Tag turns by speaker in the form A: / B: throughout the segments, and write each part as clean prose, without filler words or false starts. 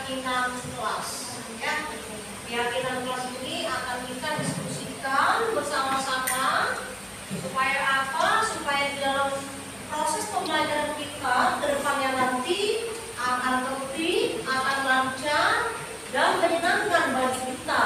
A: keyakinan kelas. Ya, keyakinan kelas ini akan kita diskusikan bersama-sama supaya apa? Supaya di dalam proses pembelajaran kita ke depannya nanti akan tertib, akan lancar dan menyenangkan bagi kita.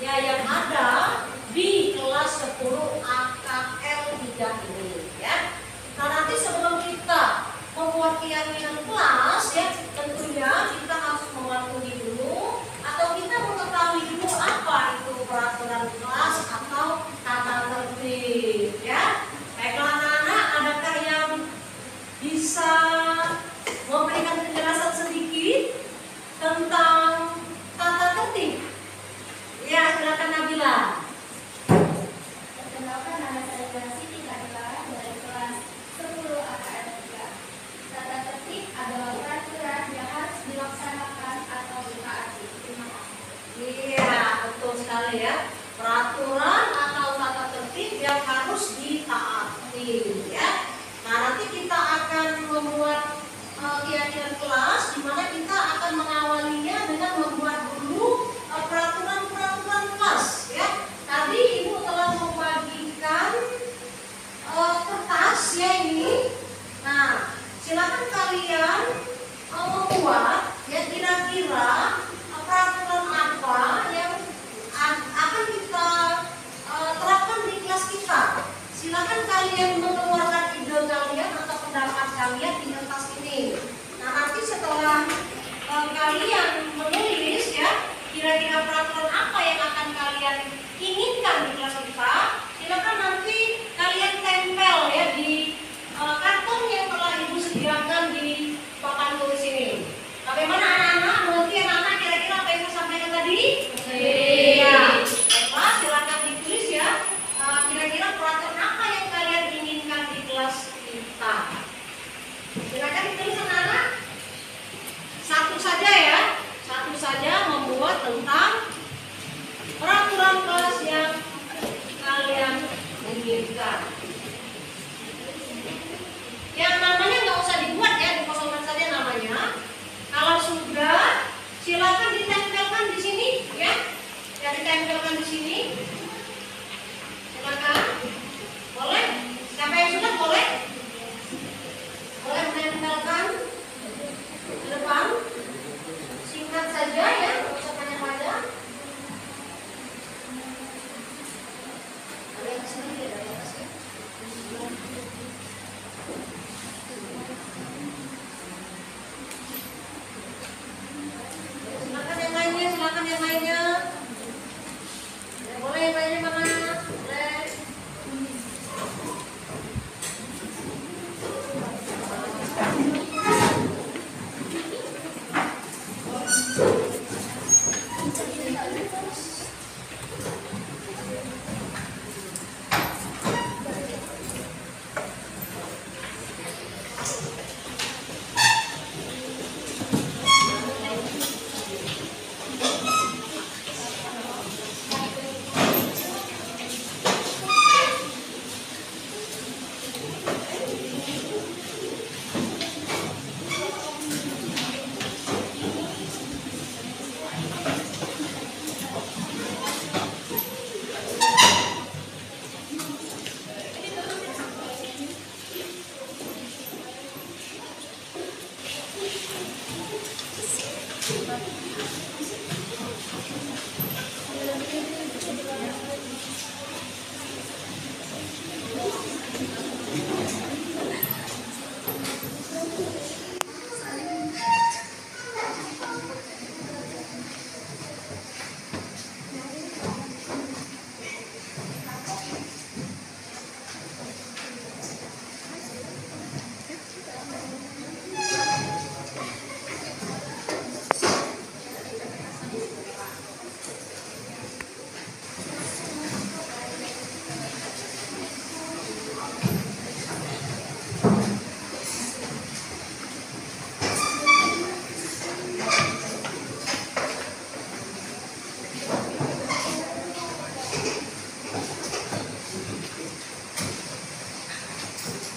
A: Ya, yang ada di kelas 10 AKL 3 ini. Ya. Nah, nanti sebelum kita membuat keyakinan kelas, ya tentunya kita harus mematuhi dulu atau kita mengetahui dulu apa itu peraturan kelas atau tata tertib. Ya, baiklah anak-anak, adakah yang bisa memberikan penjelasan sedikit tentang tata tertib? Ya, silakan Nabila.
B: Perkenalkan, nama saya Siti Nabila dari kelas 10 AKL 3. Tata tertib adalah peraturan yang harus dilaksanakan atau ditaati. Terima kasih.
A: Iya, betul sekali ya. Peraturan atau tata tertib yang harus ditaati ya. Nah, nanti kita akan membuat keyakinan kelas di mana kita akan mengawalinya dengan membuat dulu peraturan-peraturan kelas ya. Tadi Ibu telah membagikan kertas ya ini. Nah, silakan kalian membuat ya kira-kira peraturan apa yang akan kita terapkan di kelas kita. Silakan kalian mengeluarkan ide kalian atau pendapat kalian di kertas ini. Nah, nanti setelah kalian menulis ya kira-kira peraturan apa yang akan kalian inginkan di kelas kita, silakan nanti kalian tempel ya di karton yang telah Ibu sediakan di papan tulis ini. Bagaimana anak-anak? Mengerti anak-anak kira-kira apa yang saya sampaikan tadi? Iya. Baiklah, silakan ditulis ya. Kira-kira peraturan apa yang kalian inginkan di kelas kita? Silakan ditulis anak-anak. Satu saja ya. Satu saja membuat tentang peraturan kelas yang kalian inginkan. Yang namanya nggak usah dibuat ya, dikosongkan saja namanya. Kalau sudah, silakan ditempelkan di sini ya. Ya, ditempelkan di sini. Silakan. Boleh? Siapa yang sudah boleh? Boleh menempelkan ke depan. Singkat saja ya, nggak usah panjang-panjang. Ada yang sini ya, dari atas ya. Silakan yang lainnya, silakan yang lainnya. Ya, boleh yang lainnya mana? Boleh.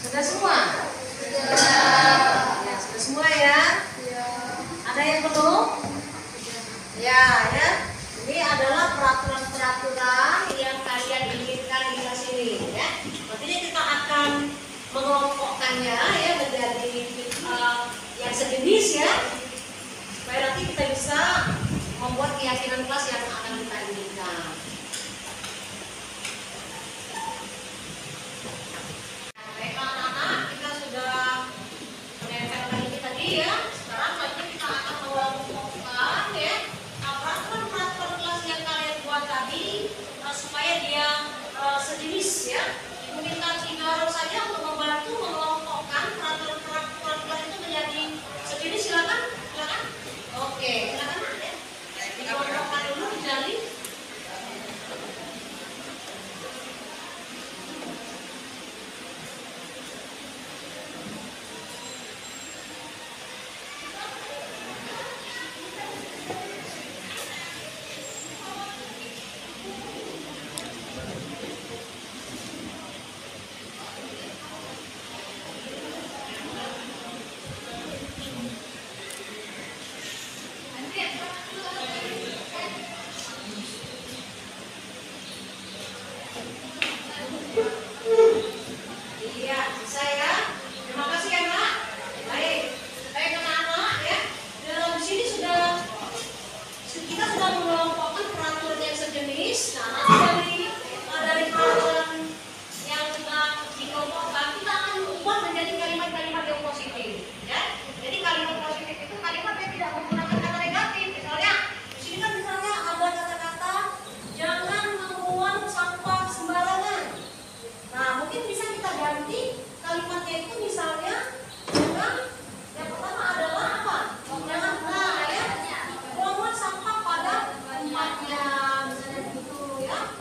A: Sudah semua? Sudah. Ya, sudah semua ya? Ada yang belum? Ya. Ini adalah peraturan-peraturan yang kalian inginkan di kelas ini, ya. Nantinya kita akan mengelompokkannya ya menjadi yang sejenis ya, supaya nanti kita bisa membuat keyakinan kelas yang akan kita inginkan. Baiklah anak-anak, kita sudah menempelkan ini tadi ya. Sekarang selanjutnya kita akan mengelompokkan ya peraturan-peraturan kelas yang kalian buat tadi supaya dia sejenis ya. Ibu minta Cigaro saja untuk membantu mengelompokkan peraturan-peraturan kelas itu menjadi sejenis. Silakan. Oke, silakan ya. Dikelompokkan dulu dijali. Iya, bisa ya. Terima kasih ya, Mbak. Baik, anak-anak ya. Di sini kita sudah mengelompokkan peraturan yang sejenis. Nah, nanti dari peraturan yang sudah dikelompokkan, kita akan ubah menjadi kalimat-kalimat yang positif, ya. Jadi kalimat positif itu kalimat yang tidak menggunakan kata negatif. Misalnya, di sini kan misalnya ada kata-kata jangan membuang sampah sembarangan. Nah, mungkin bisa kita ganti kalimatnya itu misalnya dengan yang pertama adalah apa? Jangan buang sampah pada tempatnya, misalnya begitu ya.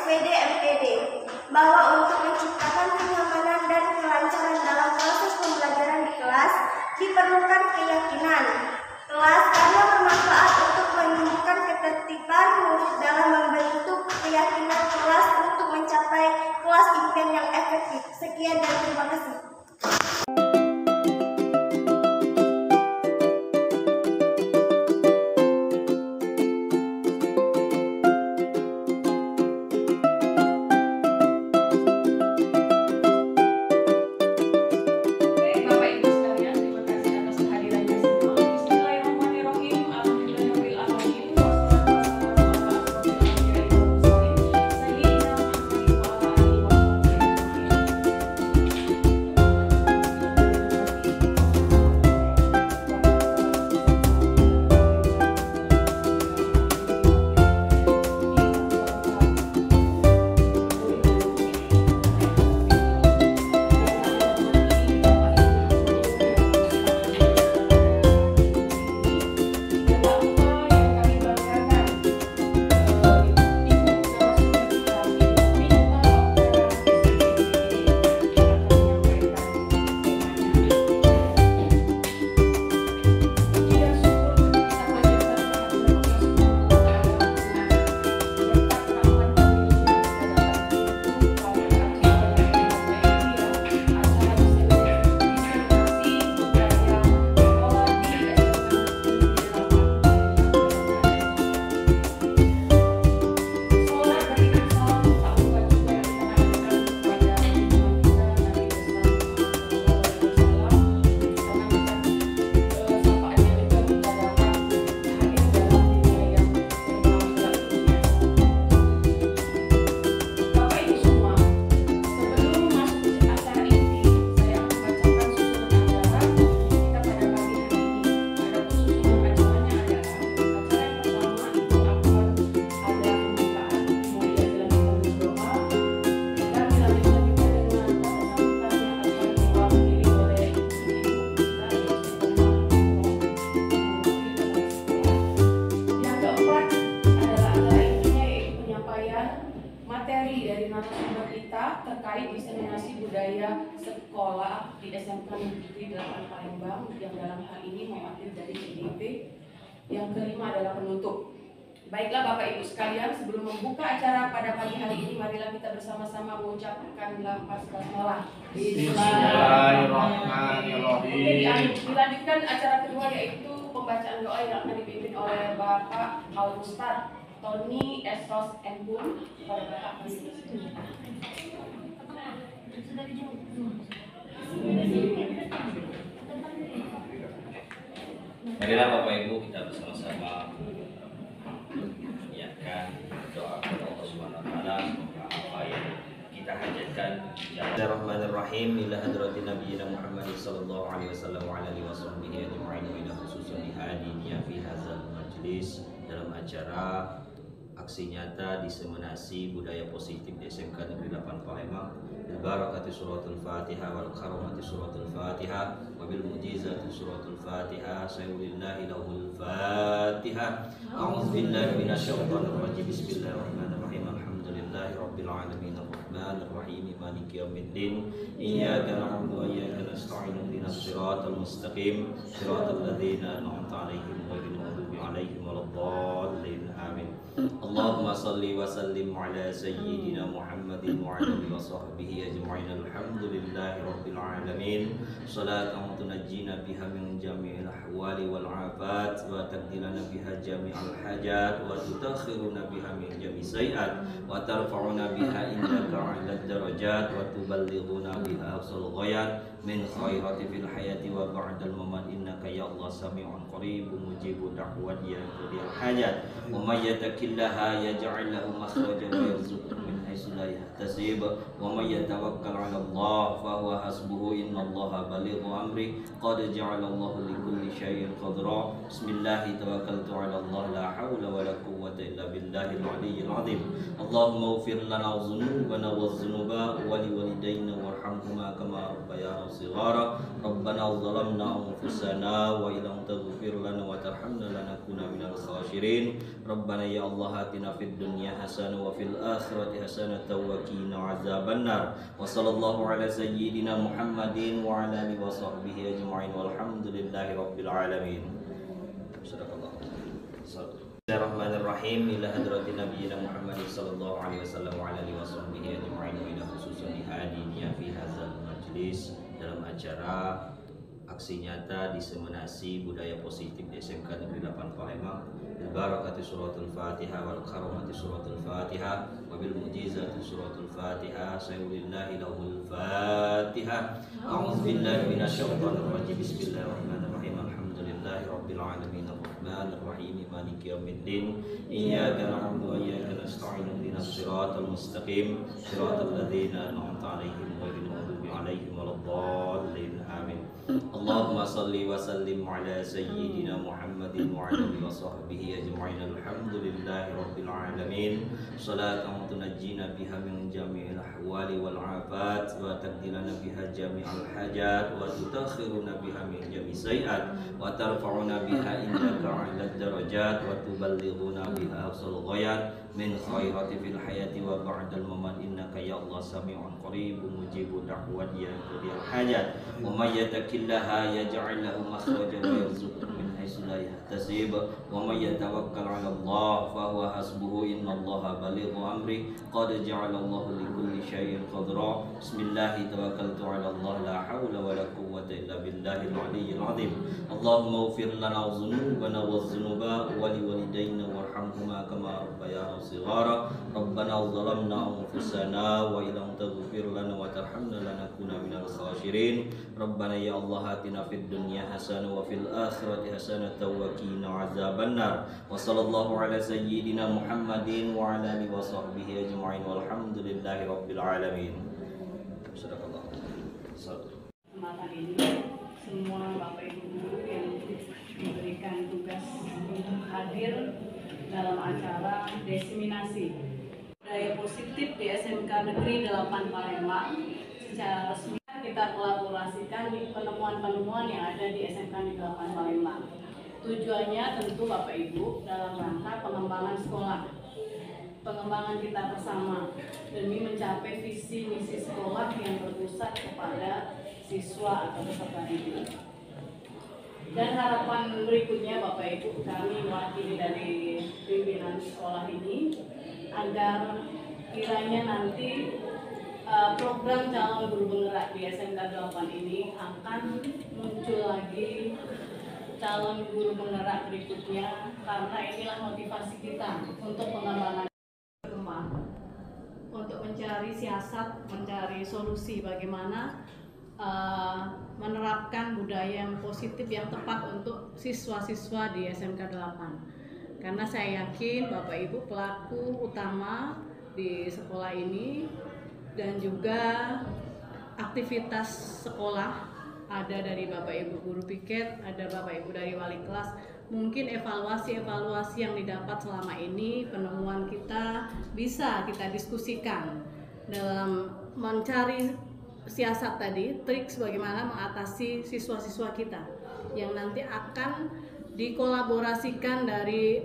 C: SPD MPD bahwa untuk menciptakan kenyamanan dan kelancaran dalam proses pembelajaran di kelas diperlukan keyakinan kelas karena bermanfaat untuk menumbuhkan ketertiban murid dalam membentuk keyakinan kelas untuk mencapai kelas impian yang efektif. Sekian dan terima kasih.
D: Materi dari narasumber kita terkait diseminasi budaya sekolah di SMK Negeri 8 Palembang yang dalam hal ini mewakili dari CDP. Yang kelima adalah penutup. Baiklah Bapak Ibu sekalian, sebelum membuka acara pada pagi hari ini, marilah kita bersama-sama mengucapkan lafaz basmalah.
E: Bismillahirrahmanirrahim.
D: Dilanjutkan acara kedua yaitu pembacaan doa yang akan dipimpin oleh Bapak Al-Ustadz Tony Esros Enbun.
E: Marilah Bapak Ibu kita bersama-sama menyiapkan doa kepada Allah Subhanahu wa taala, semoga apa yang kita hajatkan. Bismillahirrahmanirrahim. Ila hadratin nabiyina Muhammad sallallahu alaihi wasallam wa alihi washabbihi ajma'in wa ila khususan hadiniya fi hadzal majlis dalam acara aksi nyata diseminasi budaya positif di SMK Negeri 8 Palembang bil barakati suratul Fatihah wal karamati suratul Fatihah wa bil mu'jizati suratul Fatihah sayulillahi lahul Fatihah. A'udzu billahi minasyaitonir rajim. Bismillahirrahmanirrahim. Alhamdulillahi rabbil alamin arrahmanir rahim maliki yaumiddin iyyaka na'budu wa iyyaka nasta'in ihdinas siratal mustaqim siratal ladzina an'amta 'alaihim ghairil maghdubi 'alaihim waladdallin. Amin. Allahumma salli wa sallim ala sayyidina Muhammadin wa ala alihi wa sahbihi ajma'in. Alhamdulillahi rabbil alamin. Salatan tunajjina biha min jami'il ahwali wal afat wa taqdilana biha jami'al hajat wa tutakhiruna biha min jami'i sayiat wa tarfa'una biha indaka 'ala darajat wa tuballighuna biha aqsal ghayat min khairati fil hayati wa ba'dal mamat. Innaka ya Allah sami'un qaribun mujibud da'wat ya qadiyal hajat. Wa may yattaqillaha yaj'al lahu makhrajan wa yarzuqhu min حيث لا يحتسب ومن يتوكل على الله فهو حسبه إن الله بالغ أمره قد جعل الله لكل شيء قدرا بسم الله توكلت على الله لا حول ولا قوة إلا بالله العلي العظيم اللهم اغفر لنا ذنوبنا والذنوب ولوالدينا وارحمهما كما ربيانا صغارا ربنا ظلمنا أنفسنا وإن لم تغفر لنا وترحمنا لنكون من الخاسرين ربنا يا الله آتنا في الدنيا حسنة وفي الآخرة حسنة وقنا عذاب النار وصلى الله على سيدنا محمد وعلى آله وصحبه أجمعين والحمد لله رب العالمين. صدق الله. Bismillahirrahmanirrahim. Ila hadratin nabiyina Muhammad sallallahu alaihi wasallam wa ala alihi washabbihi ajma'in wa ila khususan hadiniya fi hadzal majlis dalam acara aksi nyata diseminasi budaya positif di SMK Negeri 8 Palembang bil barakati suratul Fatihah wal karamati suratul Fatihah wa bil mujizati suratul Fatihah sayyidillahi lahul Fatihah a'udzu billahi minasyaitonir rajim bismillahirrahmanirrahim alhamdulillahi rabbil alamin arrahmanir rahim maliki yaumiddin iyyaka na'budu wa iyyaka nasta'in ihdinas siratal mustaqim siratal ladzina an'amta 'alaihim ghairil maghdubi 'alaihim waladdallin amin. Allahumma salli wa sallim ala sayyidina Muhammadin wa ala alihi wa sahbihi ajma'in alhamdulillahi rabbil alamin salatan tunajjina biha min jami'il ahwali wal afat wa taqdilana biha jami'al hajat wa tutakhiruna biha min jami'i sayiat wa tarfa'una biha indaka 'ala darajat wa tuballighuna biha aqsal ghayat min khairati fil hayati wa ba'dal mamat innaka ya Allah sami'un qaribun mujibud da'wat ya qadiyal hajat wa may yattaqillaha yaj'al lahu makhrajan wa yarzuqhu min haitsu la yahtasib wa may yatawakkal 'ala Allah fa huwa hasbuhu innallaha balighu amri qad ja'ala Allahu likulli shay'in qadra bismillah tawakkaltu 'ala Allah la haula wa la quwwata illa billahil 'aliyyil 'azim Allahumma ighfir lana dhunubana wadh-dhunuba wa liwalidayna warhamhuma kama rabbayana صغارا ربنا ظلمنا أنفسنا وإن لم تغفر لنا وترحمنا لنكون من الخاسرين ربنا يا الله آتنا في الدنيا حسنة وفي الآخرة حسنة وقنا عذاب النار وصلى الله على سيدنا محمد وعلى آله وصحبه أجمعين والحمد لله رب العالمين. صدق الله.
D: Kesempatan ini semua Bapak Ibu guru yang diberikan tugas untuk hadir dalam acara diseminasi budaya positif di SMK Negeri 8 Palembang secara resmi kita kolaborasikan di penemuan-penemuan yang ada di SMK Negeri 8 Palembang. Tujuannya tentu Bapak Ibu dalam rangka pengembangan sekolah, pengembangan kita bersama demi mencapai visi misi sekolah yang berpusat kepada siswa atau peserta didik. Dan harapan berikutnya Bapak Ibu kami mewakili dari pimpinan sekolah ini agar kiranya nanti program calon guru penggerak di SMK 8 ini akan muncul lagi calon guru penggerak berikutnya karena inilah motivasi kita untuk pengembangan berkembang untuk mencari siasat, mencari solusi bagaimana menerapkan budaya yang positif yang tepat untuk siswa-siswa di SMK 8 karena saya yakin Bapak Ibu pelaku utama di sekolah ini dan juga aktivitas sekolah ada dari Bapak Ibu guru piket, ada Bapak Ibu dari wali kelas, mungkin evaluasi yang didapat selama ini penemuan kita bisa kita diskusikan dalam mencari siasat tadi, trik bagaimana mengatasi siswa-siswa kita yang nanti akan dikolaborasikan dari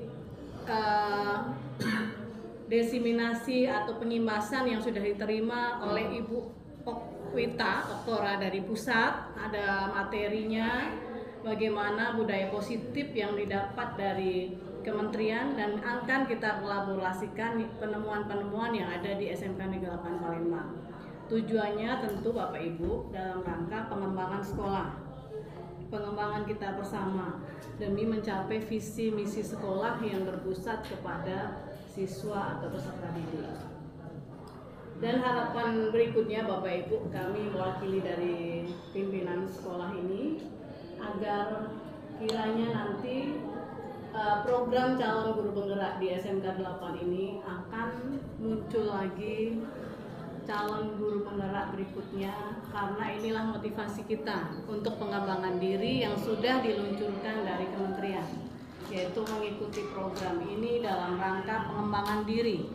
D: diseminasi atau pengimbasan yang sudah diterima oleh Ibu Okwita, doktora dari pusat, ada materinya bagaimana budaya positif yang didapat dari kementerian dan akan kita kolaborasikan penemuan-penemuan yang ada di SMK Negeri 8 Palembang. Tujuannya tentu Bapak Ibu dalam rangka pengembangan sekolah, pengembangan kita bersama demi mencapai visi misi sekolah yang berpusat kepada siswa atau peserta didik. Dan harapan berikutnya Bapak Ibu kami mewakili dari pimpinan sekolah ini agar kiranya nanti
F: program calon guru penggerak di SMK 8 ini akan muncul lagi calon guru penggerak berikutnya, karena inilah motivasi kita untuk pengembangan diri yang sudah diluncurkan dari kementerian, yaitu mengikuti program ini dalam rangka pengembangan diri.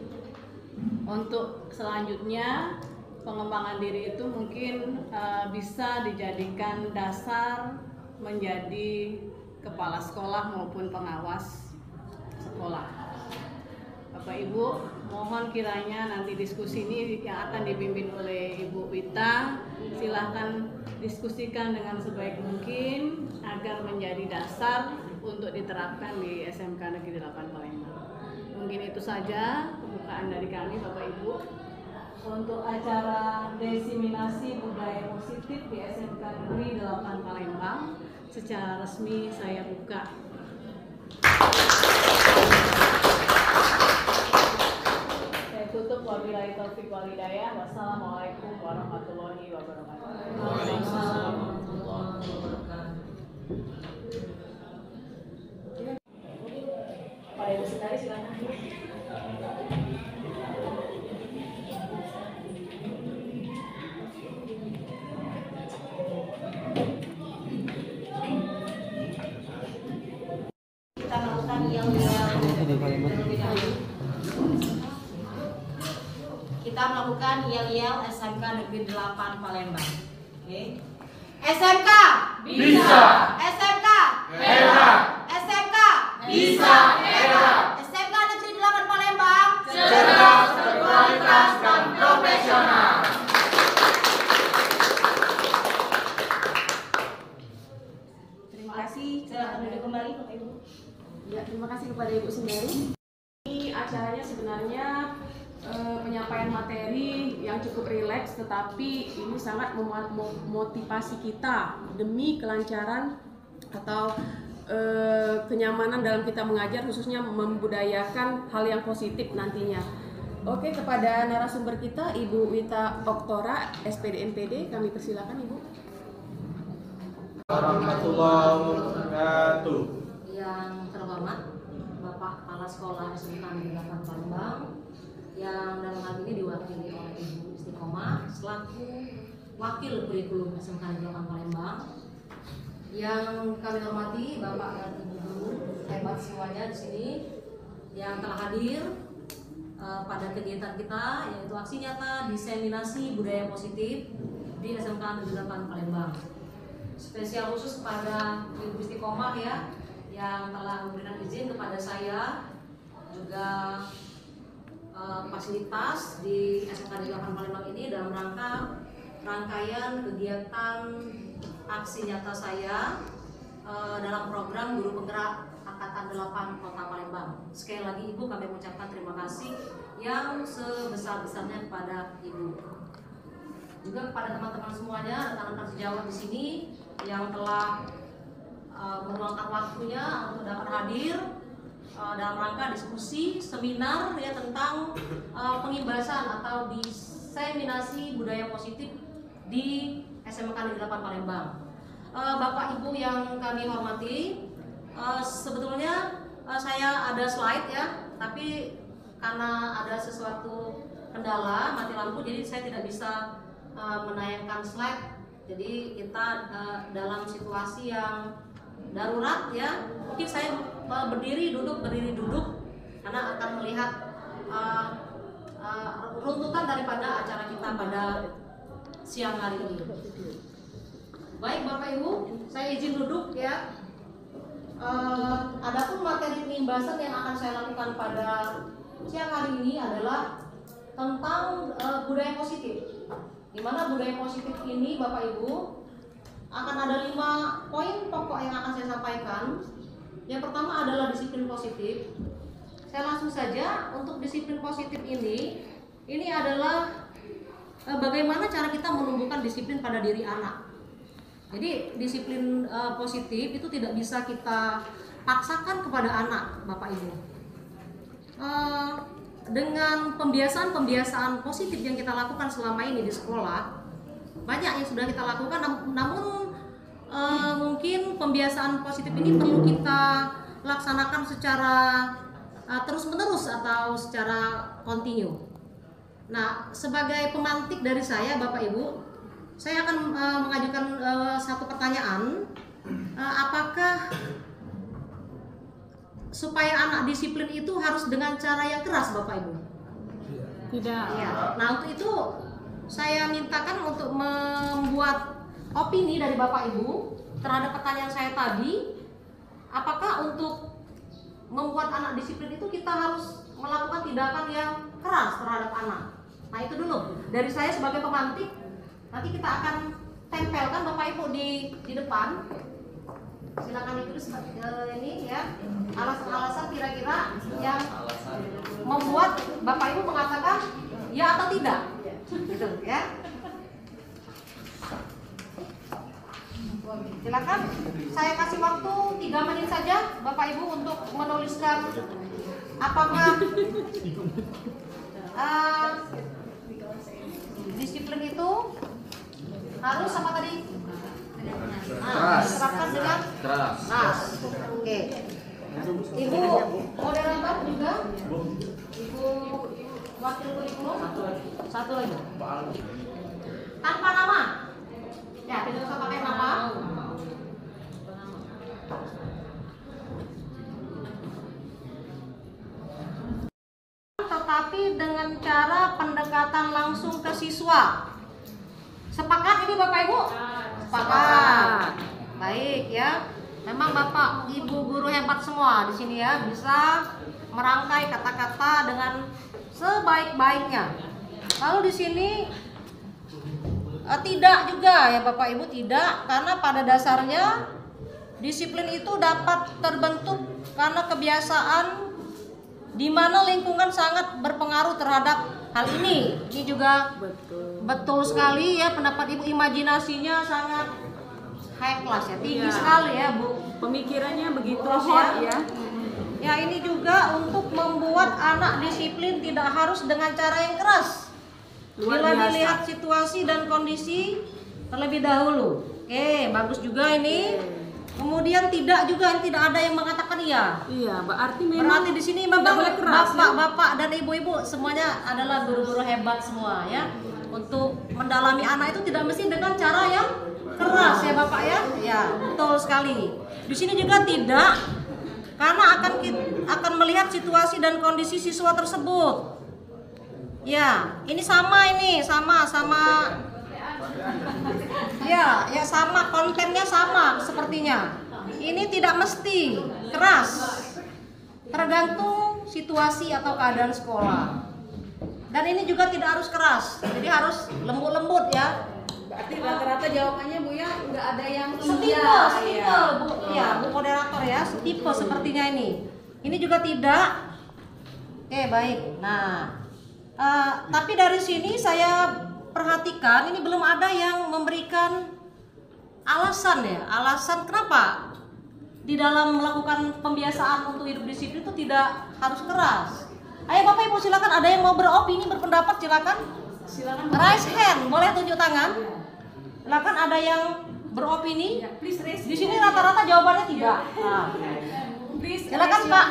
F: Untuk selanjutnya, pengembangan diri itu mungkin bisa dijadikan dasar menjadi kepala sekolah maupun pengawas sekolah. Bapak Ibu, mohon kiranya nanti diskusi ini yang akan dipimpin oleh Ibu Wita, silahkan diskusikan dengan sebaik mungkin agar menjadi dasar untuk diterapkan di SMK Negeri 8 Palembang. Mungkin itu saja pembukaan dari kami, Bapak Ibu. Untuk acara desiminasi budaya positif di SMK Negeri 8 Palembang secara resmi saya buka. Saya tutup, wabillahi taufiq wal hidayah. Wassalamualaikum warahmatullahi wabarakatuh.
E: Waalaikumsalam warahmatullahi wabarakatuh.
F: Pada Ibu Sendari silakan.
A: Kita melakukan yel-yel terlebih dahulu. Kita melakukan yel-yel SMK Negeri 8 Palembang. Oke. SMK
G: Bisa.
A: SMK
G: Hebat.
A: SMK
G: Bisa. Hebat.
A: SMK Negeri 8 Palembang
G: Cerdas, berkualitas, dan profesional.
F: Terima kasih. Silakan duduk kembali, Bapak Ibu.
D: Ya, terima kasih kepada Ibu Sendari. Ini acaranya sebenarnya penyampaian materi yang cukup rileks, tetapi ini sangat memotivasi kita demi kelancaran atau kenyamanan dalam kita mengajar, khususnya membudayakan hal yang positif nantinya. Oke, kepada narasumber kita Ibu Wita Oktora, SPD MPD, kami persilakan Ibu.
G: Warahmatullahi wabarakatuh.
A: Yang terhormat Bapak Kepala Sekolah SMK Negeri 8 Palembang, yang dalam hal ini diwakili oleh Ibu Istiqomah selaku Wakil Kurikulum SMK Negeri 8 Palembang. Yang kami hormati Bapak dan Ibu guru hebat semuanya di sini yang telah hadir pada kegiatan kita, yaitu aksi nyata diseminasi budaya positif di SMK Negeri 8 Palembang. Spesial khusus kepada Ibu Istiqomah ya, yang telah memberikan izin kepada saya juga fasilitas di SMK Negeri 8 Palembang ini dalam rangkaian kegiatan aksi nyata saya dalam program Guru Penggerak Angkatan 8 Kota Palembang. Sekali lagi Ibu, kami mengucapkan terima kasih yang sebesar-besarnya kepada Ibu. Juga kepada teman-teman semuanya, rekan-rekan sejawat di sini yang telah meluangkan waktunya untuk dapat hadir dalam rangka diskusi seminar ya tentang pengimbasan atau diseminasi budaya positif di SMK Negeri 8 Palembang. Bapak Ibu yang kami hormati, sebetulnya saya ada slide ya, tapi karena ada sesuatu kendala mati lampu, jadi saya tidak bisa menayangkan slide. Jadi kita dalam situasi yang darurat ya, mungkin saya berdiri duduk karena akan melihat runtutan daripada acara kita pada siang hari ini. Baik Bapak Ibu, saya izin duduk ya. Adapun materi pengimbasan yang akan saya lakukan pada siang hari ini adalah tentang budaya positif. Di mana budaya positif ini Bapak Ibu akan ada 5 poin pokok yang akan saya sampaikan. Yang pertama adalah disiplin positif. Saya langsung saja, untuk disiplin positif ini adalah bagaimana cara kita menumbuhkan disiplin pada diri anak. Jadi disiplin positif itu tidak bisa kita paksakan kepada anak, Bapak Ibu. Dengan pembiasaan positif yang kita lakukan selama ini di sekolah, banyak yang sudah kita lakukan, namun mungkin pembiasaan positif ini perlu kita laksanakan secara terus-menerus atau secara kontinu. Nah, sebagai pemantik dari saya, Bapak Ibu, saya akan mengajukan satu pertanyaan. Apakah supaya anak disiplin itu harus dengan cara yang keras, Bapak Ibu?
F: Tidak.
A: Ya. Nah, untuk itu saya mintakan untuk membuat opini dari Bapak Ibu terhadap pertanyaan saya tadi. Apakah untuk membuat anak disiplin itu kita harus melakukan tindakan yang keras terhadap anak? Nah, itu dulu dari saya sebagai pemantik. Nanti kita akan tempelkan Bapak Ibu di depan. Silakan ditulis ini ya, alasan-alasan kira-kira yang membuat Bapak Ibu mengatakan ya atau tidak, gitu ya. Silakan, saya kasih waktu 3 menit saja Bapak Ibu untuk menuliskan apakah disiplin itu harus apa tadi? Diterapkan dengan keras. Oke. Ibu moderator juga. Ibu wakil kurikulum. Satu lagi. Tanpa nama. Ya, tidak usah pakai nama. Tetapi dengan cara pendekatan langsung ke siswa. Sepakat ini Bapak Ibu? Sepakat. Baik ya. Memang Bapak Ibu guru hebat semua di sini ya, bisa merangkai kata-kata dengan sebaik-baiknya. Lalu di sini tidak juga ya Bapak Ibu, tidak, karena pada dasarnya disiplin itu dapat terbentuk karena kebiasaan di mana lingkungan sangat berpengaruh terhadap hal ini. Ini juga betul sekali ya, pendapat Ibu, imajinasinya sangat high class ya, tinggi sekali ya Bu.
F: Pemikirannya begitu
A: ya. Ya, ini juga untuk membuat anak disiplin tidak harus dengan cara yang keras. Bila dilihat situasi dan kondisi terlebih dahulu. Oke, bagus juga ini. Kemudian tidak ada yang mengatakan iya.
F: Iya, berarti
A: di sini memang bapak-bapak dan ibu-ibu semuanya adalah guru-guru hebat semua ya. Untuk mendalami anak itu tidak mesti dengan cara yang keras ya Bapak ya. Ya, betul sekali. Di sini juga tidak, karena akan melihat situasi dan kondisi siswa tersebut. Ya, ini sama. Ya sama, kontennya sama sepertinya. Ini tidak mesti keras, tergantung situasi atau keadaan sekolah. Dan ini juga tidak harus keras, jadi harus lembut-lembut ya.
F: Berarti rata-rata jawabannya Bu ya nggak ada yang
A: Setipe Bu, ya Bu moderator ya, setipe sepertinya ini. Ini juga tidak. Oke, baik. Nah, tapi dari sini saya perhatikan ini belum ada yang memberikan alasan ya, alasan kenapa di dalam melakukan pembiasaan untuk hidup disiplin itu tidak harus keras. Ayo Bapak Ibu silakan, ada yang mau beropini, berpendapat silakan.
F: Silakan.
A: Raise hand, boleh tunjuk tangan. Silakan, ada yang beropini.
F: Please raise.
A: Di sini rata-rata jawabannya tidak. Nah, silakan Pak.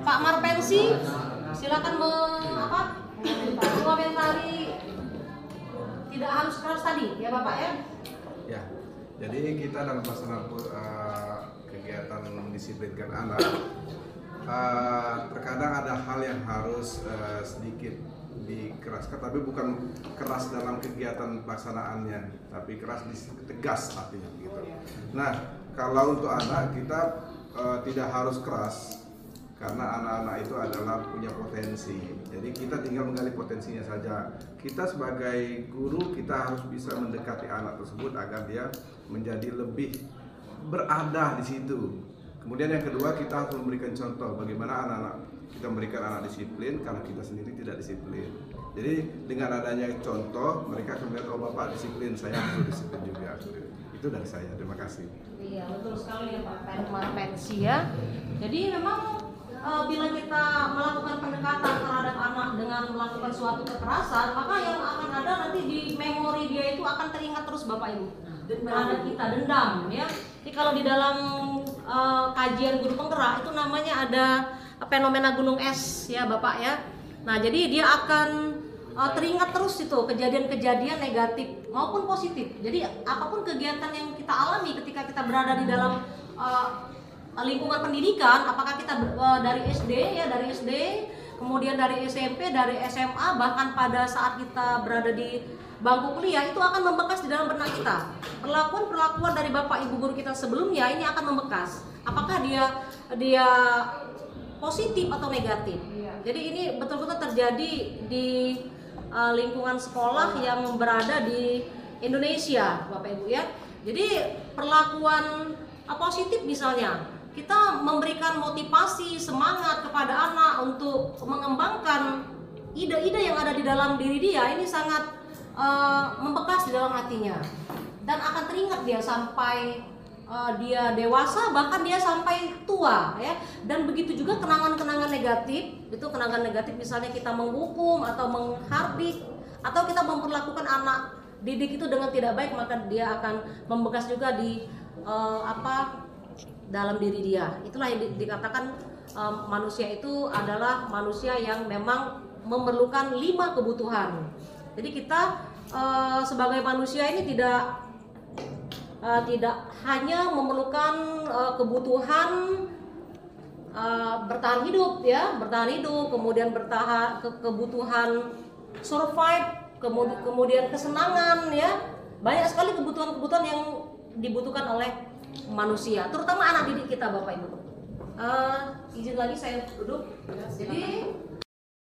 A: Pak Marpensi, silakan mengomentari tidak harus keras tadi ya Bapak ya.
H: Ya, jadi kita dalam pelaksanaan kegiatan mendisiplinkan anak, terkadang ada hal yang harus sedikit dikeraskan, tapi bukan keras dalam kegiatan pelaksanaannya, tapi keras tegas artinya gitu. Nah, kalau untuk anak kita tidak harus keras, karena anak-anak itu adalah punya potensi. Jadi kita tinggal menggali potensinya saja. Kita sebagai guru, kita harus bisa mendekati anak tersebut agar dia menjadi lebih berada di situ. Kemudian yang kedua, kita harus memberikan contoh bagaimana anak-anak kita memberikan anak disiplin karena kita sendiri tidak disiplin. Jadi dengan adanya contoh, mereka akan melihat, oh Bapak disiplin, saya harus disiplin juga. Itu dari saya. Terima kasih.
A: Iya, betul sekali ya Pak Marpensi ya. Jadi memang bila kita melakukan pendekatan terhadap anak dengan melakukan suatu kekerasan, maka yang akan ada nanti di memori dia itu akan teringat terus Bapak Ibu terhadap kita, dendam ya. Jadi kalau di dalam kajian guru penggerak itu namanya ada fenomena gunung es ya Bapak ya. Nah jadi dia akan teringat terus itu kejadian-kejadian negatif maupun positif. Jadi apapun kegiatan yang kita alami ketika kita berada di dalam lingkungan pendidikan, apakah kita dari SD ya, dari SD, kemudian dari SMP, dari SMA, bahkan pada saat kita berada di bangku kuliah, itu akan membekas di dalam benak kita. Perlakuan dari Bapak Ibu guru kita sebelumnya ini akan membekas. Apakah dia positif atau negatif? Jadi ini betul-betul terjadi di lingkungan sekolah yang berada di Indonesia, Bapak Ibu ya. Jadi perlakuan positif misalnya, kita memberikan motivasi, semangat kepada anak untuk mengembangkan ide-ide yang ada di dalam diri dia, ini sangat membekas di dalam hatinya dan akan teringat dia sampai dia dewasa, bahkan dia sampai tua ya. Dan begitu juga kenangan-kenangan negatif, itu kenangan negatif misalnya kita menghukum atau menghardik atau kita memperlakukan anak didik itu dengan tidak baik, maka dia akan membekas juga di dalam diri dia. Itulah yang dikatakan manusia itu adalah manusia yang memang memerlukan 5 kebutuhan. Jadi kita sebagai manusia ini tidak hanya memerlukan kebutuhan bertahan hidup ya, kemudian kebutuhan survive, kemudian kesenangan ya. Banyak sekali kebutuhan-kebutuhan yang dibutuhkan oleh manusia, terutama anak didik kita Bapak Ibu. Izin lagi saya duduk. Jadi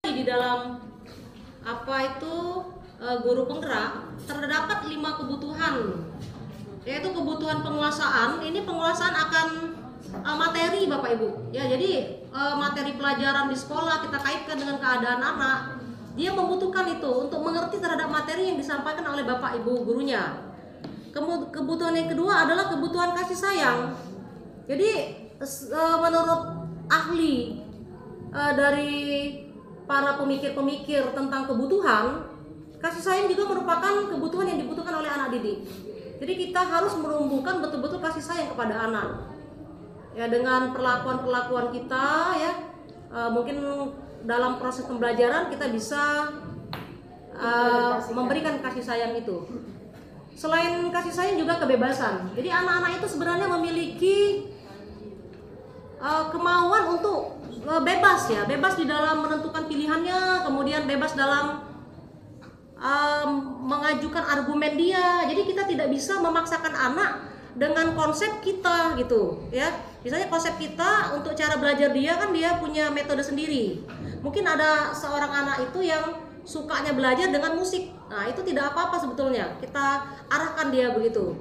A: di dalam guru penggerak terdapat 5 kebutuhan, yaitu kebutuhan penguasaan. Ini penguasaan akan materi Bapak Ibu ya. Jadi materi pelajaran di sekolah kita kaitkan dengan keadaan anak, dia membutuhkan itu untuk mengerti terhadap materi yang disampaikan oleh Bapak Ibu gurunya. Kebutuhan yang kedua adalah kebutuhan kasih sayang. Jadi menurut ahli dari para pemikir-pemikir tentang kebutuhan, kasih sayang juga merupakan kebutuhan yang dibutuhkan oleh anak didik. Jadi kita harus menumbuhkan betul-betul kasih sayang kepada anak ya, dengan perlakuan kita ya. Mungkin dalam proses pembelajaran kita bisa memberikan kasih sayang itu. Selain kasih sayang juga kebebasan. Jadi anak-anak itu sebenarnya memiliki kemauan untuk bebas ya, bebas di dalam menentukan pilihannya, kemudian bebas dalam mengajukan argumen dia. Jadi kita tidak bisa memaksakan anak dengan konsep kita gitu ya. Misalnya konsep kita untuk cara belajar dia kan dia punya metode sendiri. Mungkin ada seorang anak itu yang sukanya belajar dengan musik. Nah, itu tidak apa-apa sebetulnya. Kita arahkan dia begitu.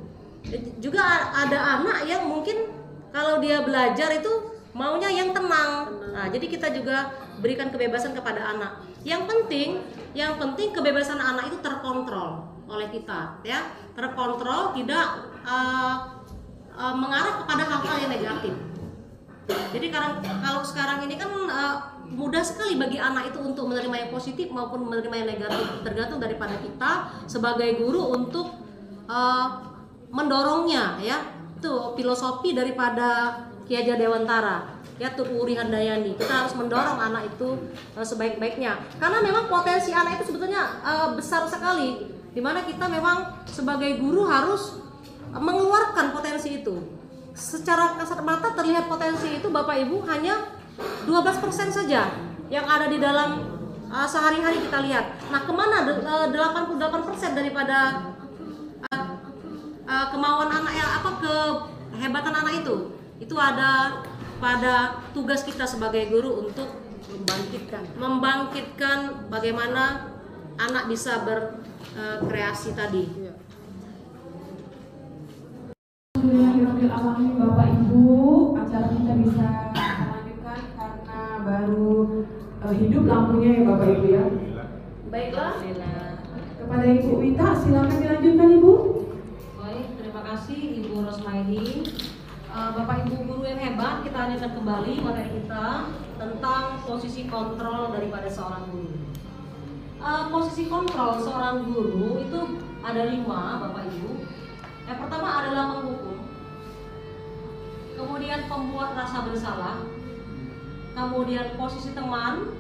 A: Juga ada anak yang mungkin kalau dia belajar itu maunya yang tenang. Nah, jadi kita juga berikan kebebasan kepada anak. Yang penting kebebasan anak itu terkontrol oleh kita ya. Terkontrol, tidak mengarah kepada hal-hal yang negatif. Jadi kalau sekarang ini kan mudah sekali bagi anak itu untuk menerima yang positif maupun menerima yang negatif, tergantung daripada kita sebagai guru untuk mendorongnya ya. Itu filosofi daripada Ki Hajar Dewantara ya, Tuku Uri Handayani. Kita harus mendorong anak itu sebaik-baiknya, karena memang potensi anak itu sebetulnya besar sekali, dimana kita memang sebagai guru harus mengeluarkan potensi itu. Secara kasat mata terlihat potensi itu Bapak Ibu hanya 12% saja yang ada di dalam sehari-hari kita lihat. Nah, kemana 88% daripada kemauan anak ya, kehebatan anak itu? Itu ada pada tugas kita sebagai guru untuk membangkitkan bagaimana anak bisa berkreasi tadi.
D: Alhamdulillah Bapak Ibu, acara kita bisa lanjutkan karena baru hidup lampunya ya Bapak Ibu ya.
A: Baiklah.
D: Kepada Ibu Wita silakan dilanjutkan Ibu.
A: Baik, terima kasih Ibu Rosmaidi. Bapak Ibu guru yang hebat, kita lanjutkan kembali materi kita tentang posisi kontrol daripada seorang guru. Posisi kontrol seorang guru itu ada 5 Bapak Ibu. Yang pertama adalah menghukum. kemudian pembuat rasa bersalah, kemudian posisi teman,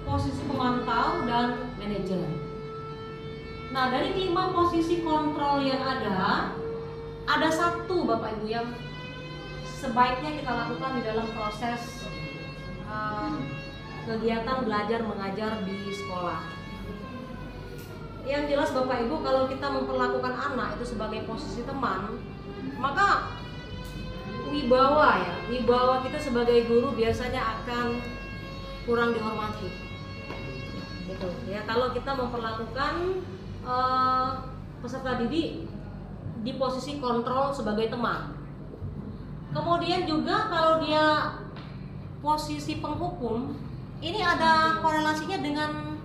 A: posisi pemantau, dan manajer. Nah, dari 5 posisi kontrol yang ada satu Bapak Ibu yang sebaiknya kita lakukan di dalam proses kegiatan belajar mengajar di sekolah. Yang jelas Bapak Ibu, kalau kita memperlakukan anak itu sebagai posisi teman, maka wibawa kita sebagai guru biasanya akan kurang dihormati. Gitu ya, kalau kita memperlakukan peserta didik di posisi kontrol sebagai teman. Kemudian juga kalau dia posisi penghukum, ini ada korelasinya dengan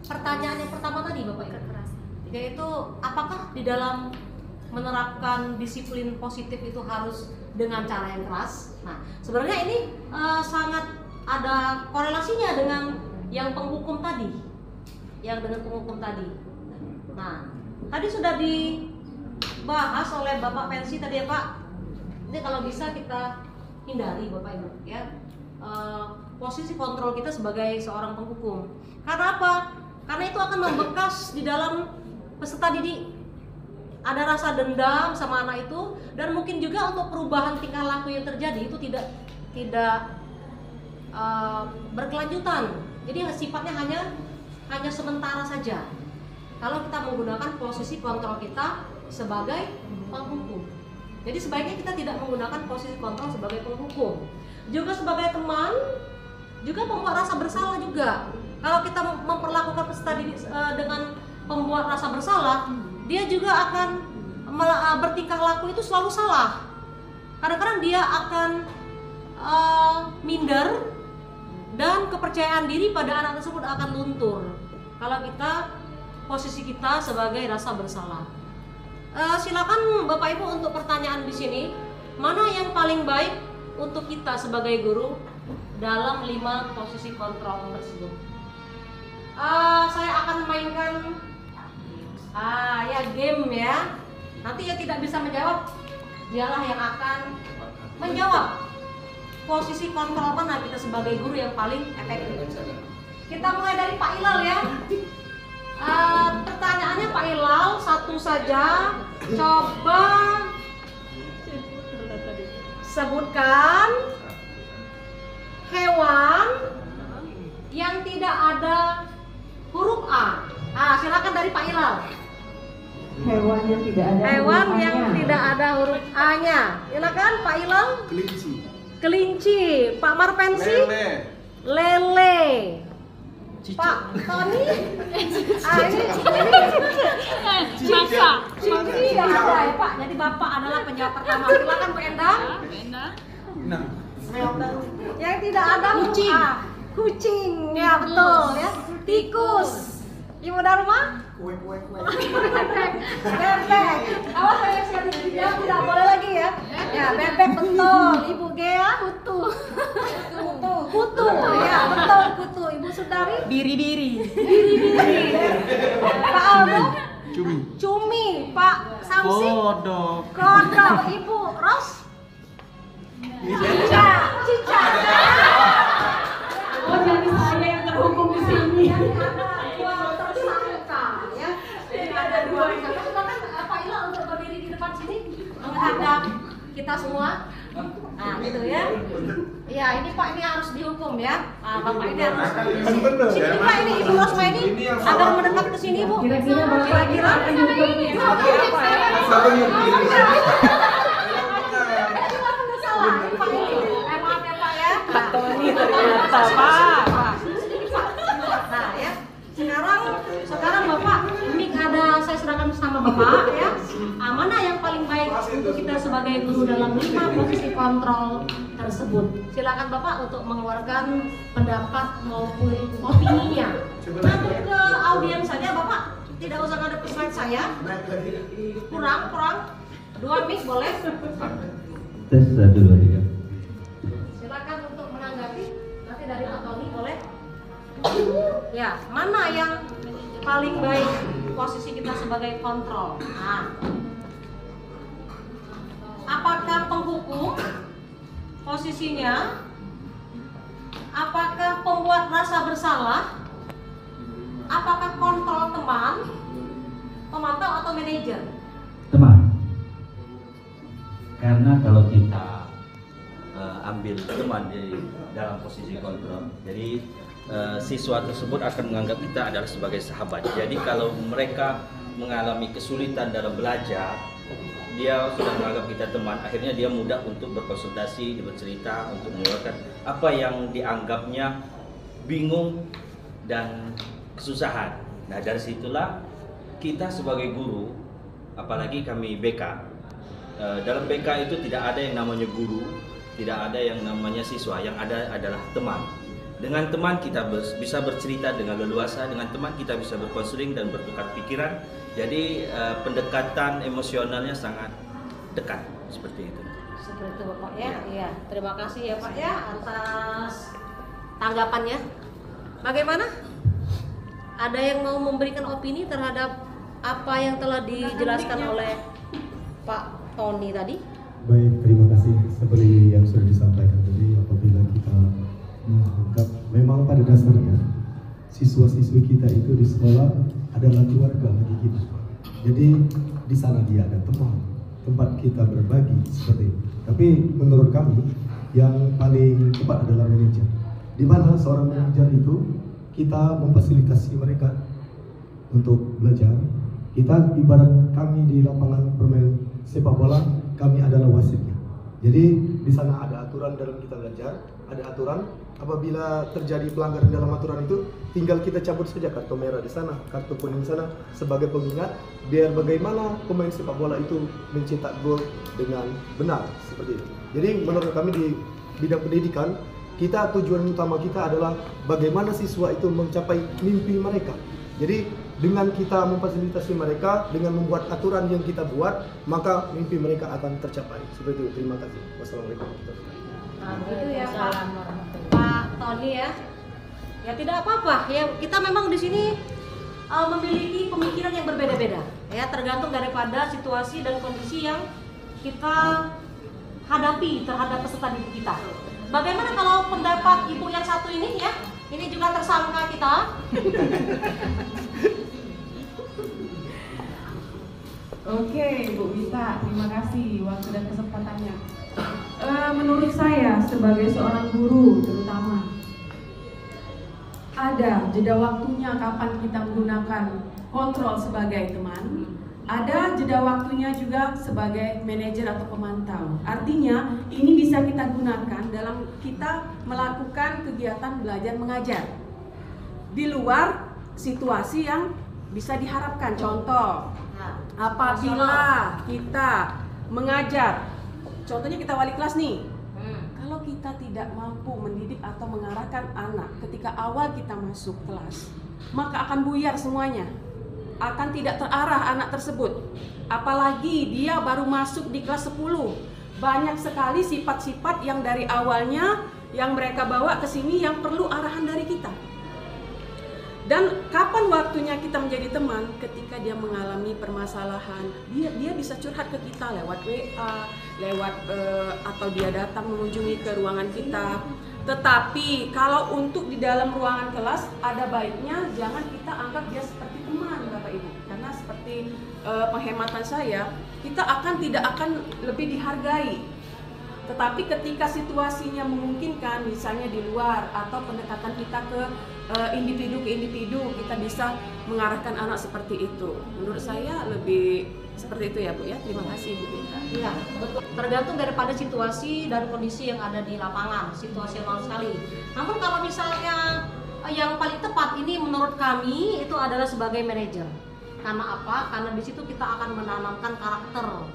A: pertanyaan yang pertama tadi Bapak Ibu, yaitu apakah di dalam menerapkan disiplin positif itu harus dengan cara yang keras. Nah, sebenarnya ini sangat ada korelasinya dengan yang penghukum tadi, Nah, tadi sudah dibahas oleh Bapak Pensi tadi ya Pak. Ini kalau bisa kita hindari Bapak Ibu ya, posisi kontrol kita sebagai seorang penghukum. Karena apa? Karena itu akan membekas di dalam peserta didik. Ada rasa dendam sama anak itu, dan mungkin juga untuk perubahan tingkah laku yang terjadi itu tidak berkelanjutan. Jadi sifatnya hanya sementara saja. Kalau kita menggunakan posisi kontrol kita sebagai penghukum. Jadi sebaiknya kita tidak menggunakan posisi kontrol sebagai penghukum. Juga sebagai teman, juga membuat rasa bersalah juga. Kalau kita memperlakukan peserta didik dengan membuat rasa bersalah, dia juga akan bertingkah laku itu selalu salah. Kadang-kadang dia akan minder, dan kepercayaan diri pada anak tersebut akan luntur kalau posisi kita sebagai rasa bersalah. Silakan Bapak Ibu untuk pertanyaan di sini, mana yang paling baik untuk kita sebagai guru dalam 5 posisi kontrol tersebut? Saya akan mainkan game ya. Nanti yang tidak bisa menjawab, dialah yang akan menjawab posisi kontrol mana kita sebagai guru yang paling efektif. Kita mulai dari Pak Ilal ya. Pertanyaannya Pak Ilal, satu saja. Coba sebutkan hewan yang tidak ada huruf A. Silakan dari Pak Ilal.
I: Hewan yang tidak ada
A: huruf A-nya. Silakan Pak Ilal. Kelinci. Pak Marpensi. Lele. Pak Tony. Cici yang ada ya Pak. Jadi Bapak adalah penjawab pertama. Silakan Bu Endang. Yang tidak ada kucing. Kucing. Ya betul ya. Tikus. Ibu Dharma. Bebek. Awas saya siap tidak boleh lagi ya. Ya bebek betul. Ibu Gea. Kutu. Ya betul kutu. Ibu Sudari. Biri-biri. Pak Aldo. Cumi. Pak Samsi. Kodok. Ibu Ros. Cicak. Oh jadi saya yang terhukum di sini. Ada dua. Silakan Pak Ilal untuk berdiri di depan sini menghadap kita semua. Nah, gitu ya. Ya, ini Pak ini harus dihukum ya. Bapak ini harus. Sini Pak ini Ibu Rosma ini agar mendekat ke sini Bu. Kira-kira maaf ya Pak ya. Nah ya. Sekarang Bapak, mic saya serahkan sama Bapak ya. Mana yang paling baik untuk kita sebagai guru dalam 5 posisi kontrol tersebut? Silakan Bapak untuk mengeluarkan pendapat maupun opininya. Untuk ke audiens saja Bapak, tidak usah ngadep ke slide saya. Kurang. 2 mic boleh?
E: Tes 1, 2, 3.
A: Silakan untuk menanggapi. Nanti dari Pak Tony boleh? Ya, mana yang paling baik posisi kita sebagai kontrol? Apa apakah penghukum posisinya, apakah pembuat rasa bersalah, apakah kontrol teman, pemantau atau manajer?
J: Teman. Karena kalau kita
E: ambil teman di dalam posisi kontrol, jadi siswa tersebut akan menganggap kita adalah sebagai sahabat. Jadi kalau mereka mengalami kesulitan dalam belajar, dia sudah menganggap kita teman, akhirnya dia mudah untuk berkonsultasi, bercerita, untuk mengeluarkan apa yang dianggapnya bingung dan kesusahan. Nah, dari situlah kita sebagai guru, apalagi kami BK, dalam BK itu tidak ada yang namanya guru, tidak ada yang namanya siswa, yang ada adalah teman. Dengan teman kita bisa bercerita dengan leluasa, dengan teman kita bisa berkonseling dan bertukar pikiran. Jadi pendekatan emosionalnya sangat dekat, seperti itu.
A: Seperti itu Bapak ya. Iya, terima kasih ya Pak ya atas tanggapannya. Bagaimana? Ada yang mau memberikan opini terhadap apa yang telah dijelaskan oleh Pak Tony tadi?
K: Baik, terima kasih. Seperti yang sudah disampaikan tadi, apabila kita menganggap memang pada dasarnya siswa-siswi kita itu di sekolah adalah keluarga bagi kita. Jadi di sana dia ada teman, tempat kita berbagi seperti itu. Tapi menurut kami yang paling tepat adalah manajer. Di mana seorang manajer itu kita memfasilitasi mereka untuk belajar. Kita ibarat kami di lapangan bermain sepak bola, kami adalah wasitnya. Jadi di sana ada aturan dalam kita belajar, ada aturan. Apabila terjadi pelanggaran dalam aturan itu, tinggal kita cabut saja kartu merah di sana, kartu kuning di sana sebagai pengingat, biar bagaimana pemain sepak bola itu mencetak gol dengan benar seperti itu. Jadi menurut kami di bidang pendidikan, kita tujuan utama kita adalah bagaimana siswa itu mencapai mimpi mereka. Jadi dengan kita memfasilitasi mereka, dengan membuat aturan yang kita buat, maka mimpi mereka akan tercapai. Seperti itu. Terima kasih. Wassalamualaikum warahmatullahi wabarakatuh.
A: Nah, begitu ya Pak Tony ya. Ya tidak apa-apa. Ya kita memang di sini memiliki pemikiran yang berbeda-beda. Ya tergantung daripada situasi dan kondisi yang kita hadapi terhadap peserta didik kita. Bagaimana kalau pendapat ibu yang satu ini ya? Ini juga tersangka kita.
D: Oke, Bu Wita, terima kasih waktu dan kesempatannya. Menurut saya sebagai seorang guru terutama, ada jeda waktunya kapan kita menggunakan kontrol sebagai teman, ada jeda waktunya juga sebagai manajer atau pemantau. Artinya ini bisa kita gunakan dalam kita melakukan kegiatan belajar mengajar di luar situasi yang bisa diharapkan. Contoh, apabila kita mengajar, contohnya kita wali kelas nih, kalau kita tidak mampu mendidik atau mengarahkan anak ketika awal kita masuk kelas, maka akan buyar semuanya, akan tidak terarah anak tersebut. Apalagi dia baru masuk di kelas 10, banyak sekali sifat-sifat yang dari awalnya yang mereka bawa ke sini yang perlu arahan dari kita. Dan kapan waktunya kita menjadi teman? Ketika dia mengalami permasalahan, dia bisa curhat ke kita lewat WA, lewat atau dia datang mengunjungi ke ruangan kita. Tetapi kalau untuk di dalam ruangan kelas, ada baiknya jangan kita anggap dia seperti teman, Bapak Ibu. Karena seperti penghematan saya, kita tidak akan lebih dihargai. Tetapi ketika situasinya memungkinkan, misalnya di luar atau pendekatan kita ke individu ke individu, kita bisa mengarahkan anak seperti itu. Menurut saya lebih seperti itu ya Bu ya. Terima kasih Bu Bita.
A: Iya, betul. Tergantung daripada situasi dan kondisi yang ada di lapangan, situasional sekali. Namun kalau misalnya yang paling tepat ini menurut kami itu adalah sebagai manajer. Karena apa? Karena di situ kita akan menanamkan karakter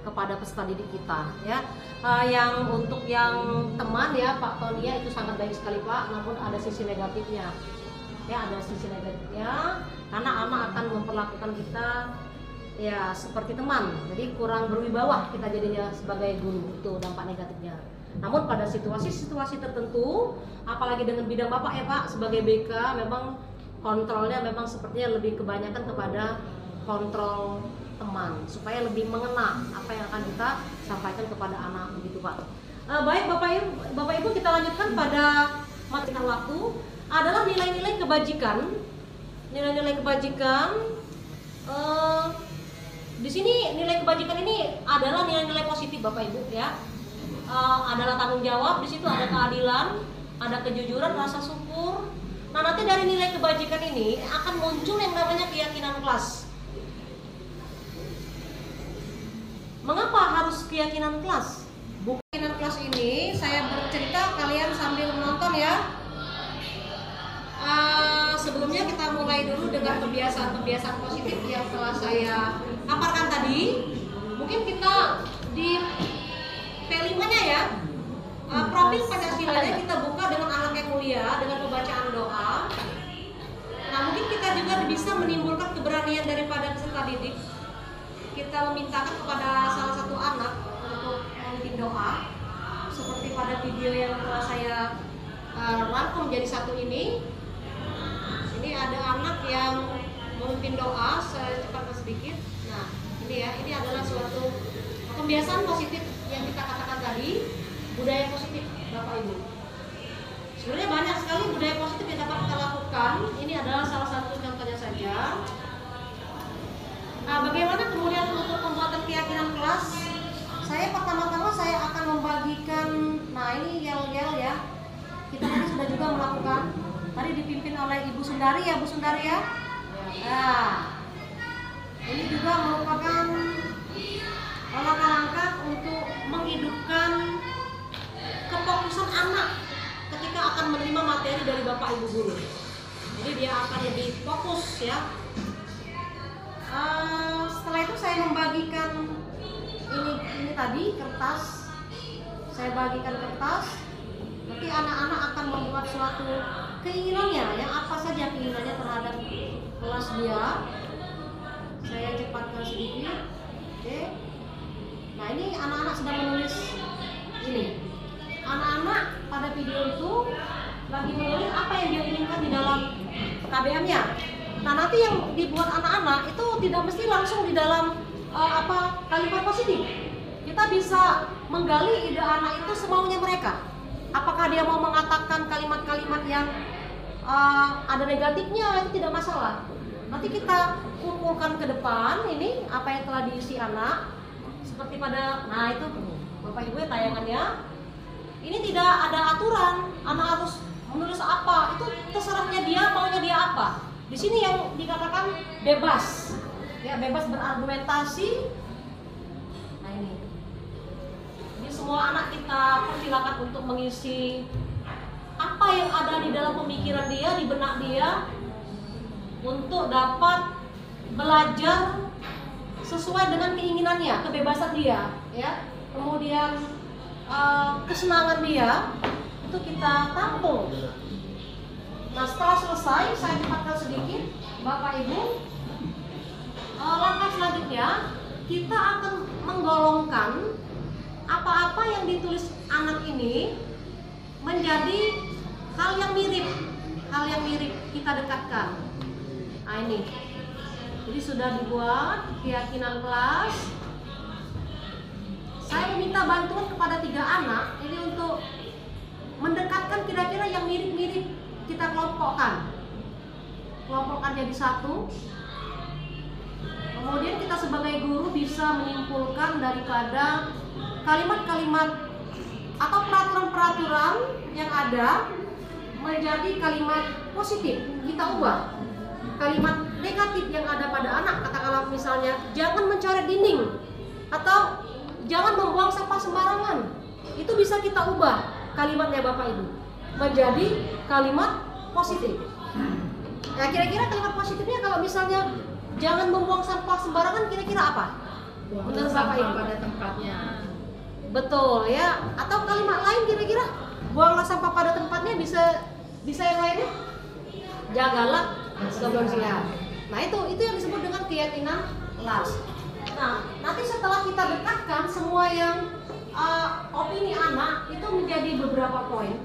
A: kepada peserta didik kita ya. Yang untuk yang teman ya Pak Tony ya, itu sangat baik sekali Pak, namun ada sisi negatifnya ya, ada sisi negatifnya karena anak akan memperlakukan kita ya seperti teman, jadi kurang berwibawa kita jadinya sebagai guru, itu dampak negatifnya. Namun pada situasi-situasi tertentu, apalagi dengan bidang Bapak ya Pak sebagai BK, memang kontrolnya memang sepertinya lebih kebanyakan kepada kontrol teman supaya lebih mengena apa yang akan kita sampaikan kepada anak, begitu Pak. Baik Bapak Ibu, kita lanjutkan pada materi waktu adalah nilai-nilai kebajikan. Nilai-nilai kebajikan. Di sini nilai kebajikan ini adalah nilai-nilai positif Bapak Ibu ya. Adalah tanggung jawab, di situ ada keadilan, ada kejujuran, rasa syukur. Nah, nanti dari nilai kebajikan ini akan muncul yang namanya keyakinan kelas. Mengapa harus keyakinan kelas? Bukan keyakinan kelas ini saya bercerita, kalian sambil menonton ya. Sebelumnya kita mulai dulu dengan kebiasaan-kebiasaan positif yang telah saya paparkan tadi. Mungkin kita di P5-nya ya, profil Pancasilanya kita buka dengan akhlak yang mulia, dengan pembacaan doa. Nah, mungkin kita juga bisa menimbulkan keberanian daripada peserta didik. Kita memintakan kepada salah satu anak untuk memimpin doa, seperti pada video yang telah saya rangkum jadi satu ini. Ini ada anak yang memimpin doa, saya cepatkan sedikit. Nah, ini ya, ini adalah suatu kebiasaan positif yang kita katakan tadi, budaya positif Bapak Ibu. Sebenarnya banyak sekali budaya positif yang dapat kita lakukan. Ini adalah salah satu contohnya saja. Nah, bagaimana kemudian untuk pembuatan keyakinan kelas? Saya pertama-tama saya akan membagikan, nah ini yel-yel ya. Kita tadi sudah juga melakukan. Tadi dipimpin oleh Ibu Sundari ya, Bu Sundari ya. Nah, ini juga merupakan langkah-langkah untuk menghidupkan kefokusan anak ketika akan menerima materi dari Bapak Ibu guru. Jadi dia akan lebih fokus ya. Setelah itu saya membagikan ini tadi kertas. Saya bagikan kertas. Nanti anak-anak akan membuat suatu keinginannya, yang apa saja keinginannya terhadap kelas dia. Saya cepatkan sedikit. Oke. Nah, ini anak-anak sedang menulis ini. Anak-anak pada video itu lagi menulis apa yang dia inginkan di dalam KBM-nya. Nah, nanti yang dibuat anak-anak itu tidak mesti langsung di dalam kalimat positif. Kita bisa menggali ide anak itu semaunya mereka. Apakah dia mau mengatakan kalimat-kalimat yang ada negatifnya, itu tidak masalah. Nanti kita kumpulkan ke depan ini apa yang telah diisi anak. Seperti pada, nah itu Bapak Ibu ya tayangannya. Ini tidak ada aturan, anak harus menulis apa, itu terserahnya dia, maunya dia apa. Di sini yang dikatakan bebas, ya bebas berargumentasi. Nah ini. Jadi semua anak kita persilakan untuk mengisi apa yang ada di dalam pemikiran dia, di benak dia, untuk dapat belajar sesuai dengan keinginannya, kebebasan dia, ya. Kemudian kesenangan dia itu kita tampung. Nah, setelah selesai, saya cepatkan sedikit, Bapak Ibu. Langkah selanjutnya kita akan menggolongkan apa-apa yang ditulis anak ini menjadi hal yang mirip kita dekatkan. Nah ini, jadi sudah dibuat keyakinan kelas. Saya meminta bantuan kepada 3 anak ini untuk mendekatkan kira-kira yang mirip-mirip, kita kelompokkan jadi satu. Kemudian kita sebagai guru bisa menyimpulkan daripada kalimat-kalimat atau peraturan-peraturan yang ada menjadi kalimat positif, kita ubah. Kalimat negatif yang ada pada anak, katakanlah misalnya jangan mencoret dinding atau jangan membuang sampah sembarangan, itu bisa kita ubah kalimatnya Bapak Ibu menjadi kalimat positif. Nah, kira-kira kalimat positifnya kalau misalnya jangan membuang sampah sembarangan, kira-kira apa? Menurut Bapak Ibu pada tempatnya. Betul ya. Atau kalimat lain kira-kira buanglah sampah pada tempatnya, bisa yang lainnya? Jagalah kebersihan. Nah, itu yang disebut dengan keyakinan kelas. Nah, nanti setelah kita dekatkan semua yang opini anak itu menjadi beberapa poin.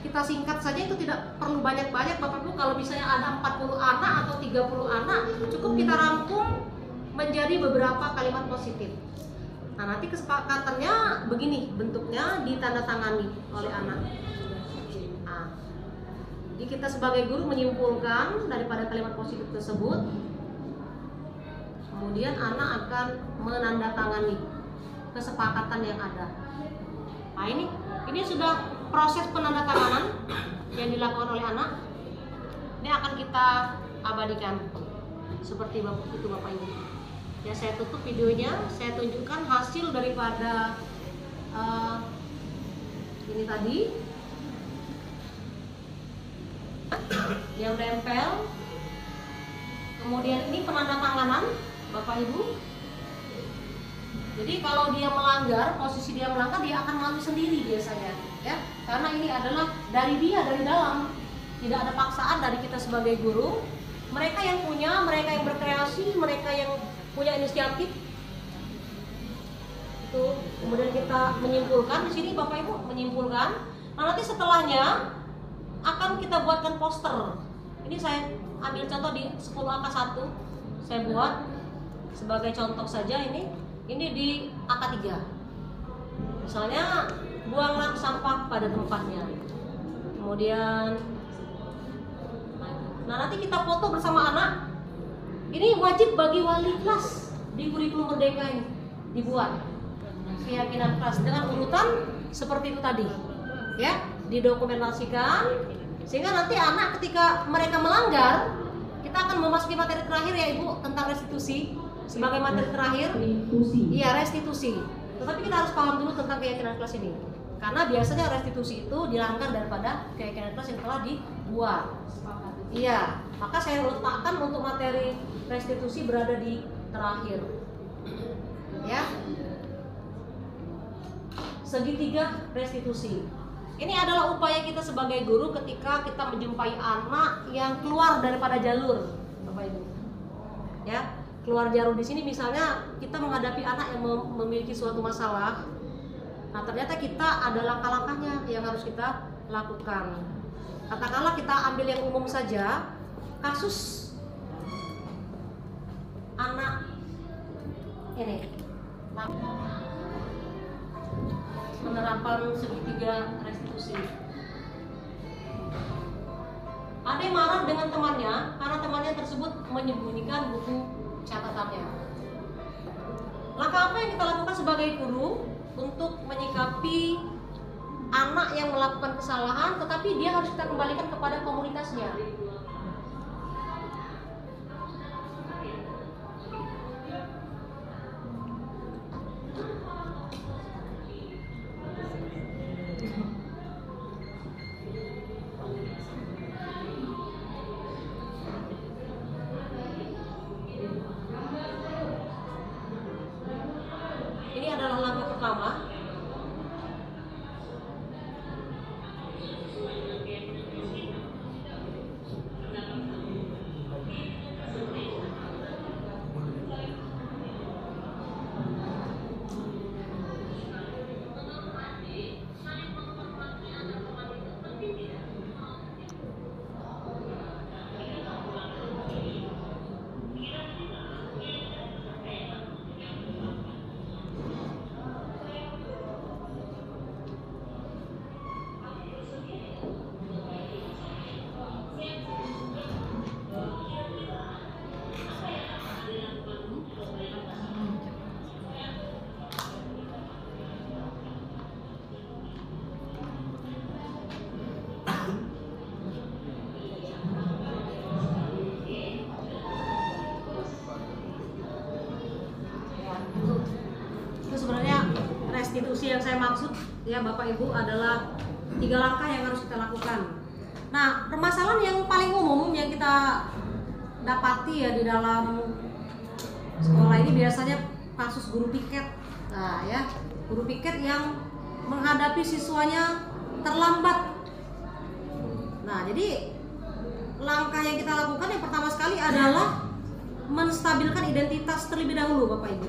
A: Kita singkat saja, itu tidak perlu banyak-banyak Bapak Ibu. Kalau misalnya ada 40 anak atau 30 anak, cukup kita rangkum menjadi beberapa kalimat positif. Nah, nanti kesepakatannya begini bentuknya, ditandatangani oleh anak. Nah, jadi kita sebagai guru menyimpulkan daripada kalimat positif tersebut, kemudian anak akan menandatangani kesepakatan yang ada. Nah, ini sudah proses penandatanganan yang dilakukan oleh anak. Ini akan kita abadikan seperti itu Bapak Ibu. Ya, saya tutup videonya, saya tunjukkan hasil daripada ini tadi yang nempel. Kemudian ini penandatanganan Bapak Ibu. Jadi kalau dia melanggar, posisi dia melanggar, dia akan malu sendiri biasanya, ya. Karena ini adalah dari dalam, tidak ada paksaan dari kita sebagai guru. Mereka yang punya, mereka yang berkreasi, mereka yang punya inisiatif. Itu kemudian kita menyimpulkan di sini Bapak Ibu menyimpulkan. Nah, nanti setelahnya akan kita buatkan poster. Ini saya ambil contoh di 10 angka 1. Saya buat sebagai contoh saja ini di angka 3. Misalnya buanglah sampah pada tempatnya. Kemudian nanti kita foto bersama anak. Ini wajib bagi wali kelas di kurikulum Merdeka ini dibuat keyakinan kelas dengan urutan seperti itu tadi, ya, didokumentasikan sehingga nanti anak ketika mereka melanggar, kita akan memasuki materi terakhir ya Ibu tentang restitusi sebagai materi terakhir. Iya, restitusi. Tetapi kita harus paham dulu tentang keyakinan kelas ini, karena biasanya restitusi itu dilanggar daripada keyakinan kelas yang telah dibuat. Iya, maka saya letakkan untuk materi restitusi berada di terakhir. Ya. Segitiga restitusi. Ini adalah upaya kita sebagai guru ketika kita menjumpai anak yang keluar daripada jalur, Bapak Ibu. Ya, keluar jalur di sini misalnya kita menghadapi anak yang memiliki suatu masalah. Nah, ternyata kita ada langkah-langkahnya yang harus kita lakukan. Katakanlah kita ambil yang umum saja, kasus anak ini penerapan segitiga restitusi. Ada yang marah dengan temannya karena temannya tersebut menyembunyikan buku catatannya. Langkah apa yang kita lakukan sebagai guru untuk menyikapi anak yang melakukan kesalahan, tetapi dia harus kita kembalikan kepada komunitasnya. Ini adalah langkah pertama. Restitusi yang saya maksud ya Bapak Ibu adalah 3 langkah yang harus kita lakukan. Nah, permasalahan yang paling umum yang kita dapati ya di dalam sekolah ini biasanya kasus guru piket. Nah, ya, guru piket yang menghadapi siswanya terlambat. Nah, jadi langkah yang kita lakukan yang pertama sekali adalah menstabilkan identitas terlebih dahulu Bapak Ibu.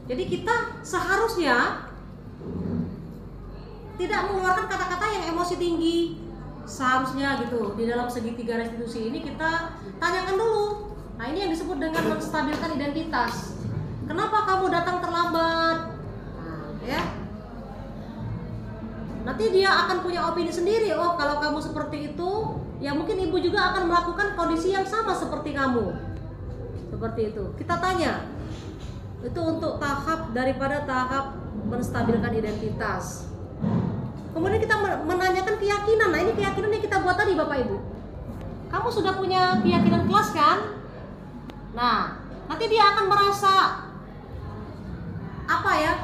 A: Jadi kita seharusnya tidak mengeluarkan kata-kata yang emosi tinggi. Seharusnya gitu di dalam segitiga restitusi ini kita tanyakan dulu. Nah, ini yang disebut dengan menstabilkan identitas. kenapa kamu datang terlambat? Nah, ya. Nanti dia akan punya opini sendiri. Oh, kalau kamu seperti itu, ya mungkin ibu juga akan melakukan kondisi yang sama seperti kamu. Seperti itu. Kita tanya. Itu untuk tahap daripada tahap menstabilkan identitas. Kemudian kita menanyakan keyakinan. Nah, ini keyakinan yang kita buat tadi Bapak Ibu. Kamu sudah punya keyakinan kelas kan? Nah, nanti dia akan merasa apa ya?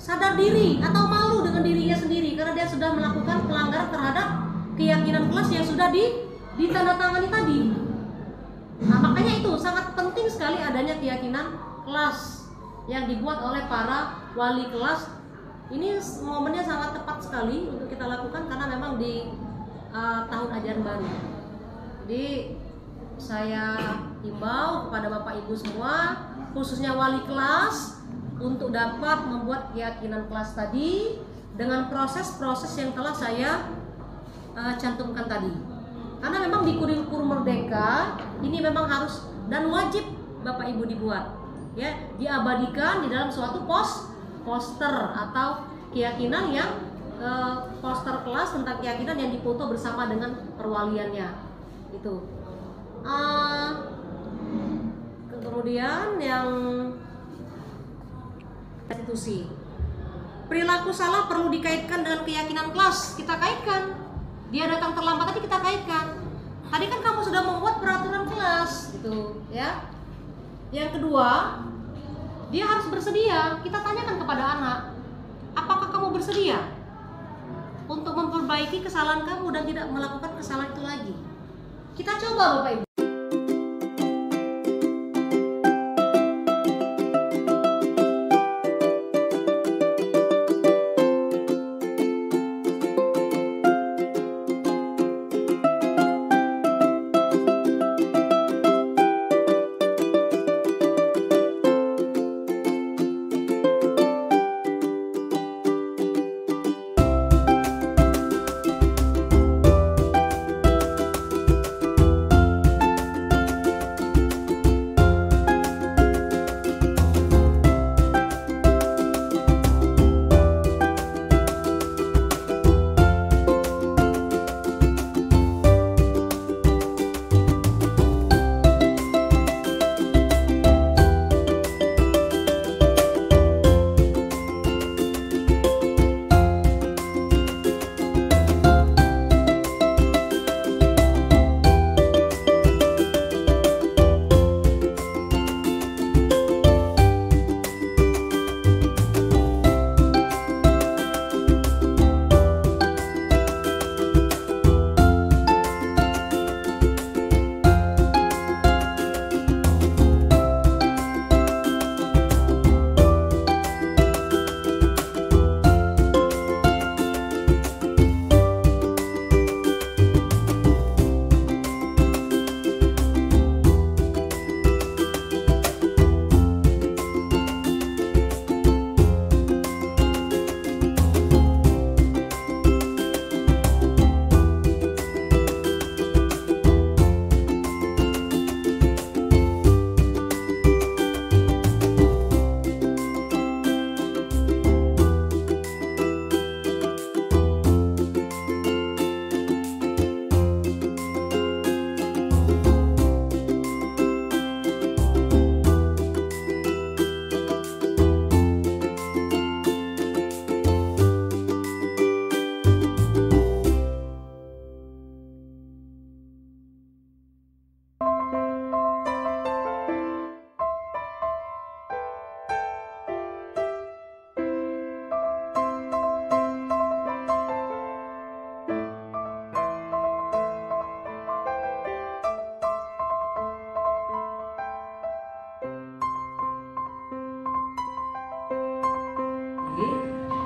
A: Sadar diri atau malu dengan dirinya sendiri karena dia sudah melakukan pelanggaran terhadap keyakinan kelas yang sudah ditandatangani tadi. Nah, makanya itu sangat penting sekali adanya keyakinan kelas yang dibuat oleh para wali kelas. Ini momennya sangat tepat sekali untuk kita lakukan karena memang di tahun ajaran baru. Jadi saya himbau kepada Bapak Ibu semua, khususnya wali kelas, untuk dapat membuat keyakinan kelas tadi dengan proses-proses yang telah saya cantumkan tadi. Karena memang di kurikulum Merdeka ini memang harus dan wajib Bapak Ibu dibuat, ya, diabadikan di dalam suatu poster atau keyakinan yang poster kelas tentang keyakinan yang dipoto bersama dengan perwaliannya. Itu. Kemudian yang institusi. Perilaku salah perlu dikaitkan dengan keyakinan kelas. Kita kaitkan. Dia datang terlambat tadi kita kaitkan. Tadi kan kamu sudah membuat peraturan kelas, gitu, ya. Yang kedua, dia harus bersedia. Kita tanyakan kepada anak, apakah kamu bersedia untuk memperbaiki kesalahan kamu dan tidak melakukan kesalahan itu lagi? Kita coba Bapak Ibu.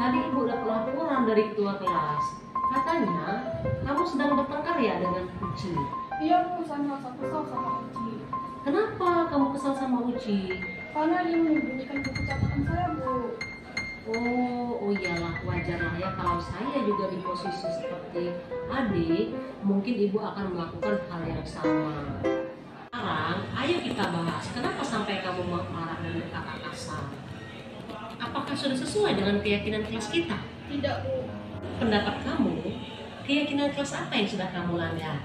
A: Tadi Ibu dapat laporan dari ketua kelas. Katanya kamu sedang bertengkar ya dengan Uci.
B: Iya Bu, saya merasa kesal sama Uci.
A: Kenapa kamu kesal sama Uci?
B: Karena dia menyembunyikan buku catatan saya Bu.
A: Oh iyalah, wajar lah ya kalau saya juga di posisi seperti adik, mungkin Ibu akan melakukan hal yang sama. Sekarang, ayo kita bahas kenapa sampai kamu marah
L: memaksa. Apakah sudah sesuai dengan keyakinan kelas kita?
B: Tidak, Bu.
L: Pendapat kamu, keyakinan kelas apa yang sudah kamu langgar?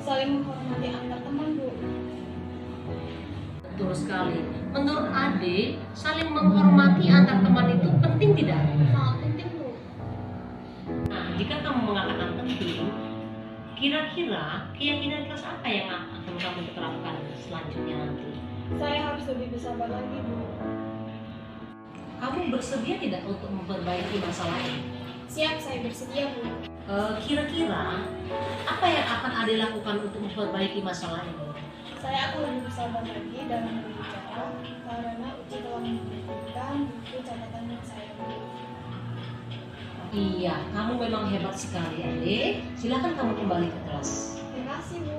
B: Saling menghormati antar teman, Bu.
L: Betul sekali. Menurut Ade, saling menghormati antar teman itu penting tidak?
B: Sangat penting, Bu.
L: Nah, jika kamu mengatakan penting, kira-kira keyakinan kelas apa yang akan kamu terapkan selanjutnya nanti?
B: Saya harus lebih bersabar lagi, Bu.
L: Kamu bersedia tidak untuk memperbaiki masalah ini?
B: Siap, saya bersedia, Bu.
L: Kira-kira apa yang akan Ade lakukan untuk memperbaiki masalah ini?
B: Saya akan lebih bersabar lagi dalam berbicara karena Uci telah memberikan buku catatan yang saya beri.
L: Iya, kamu memang hebat sekali, Ade. Silakan kamu kembali ke kelas.
B: Terima kasih, Bu.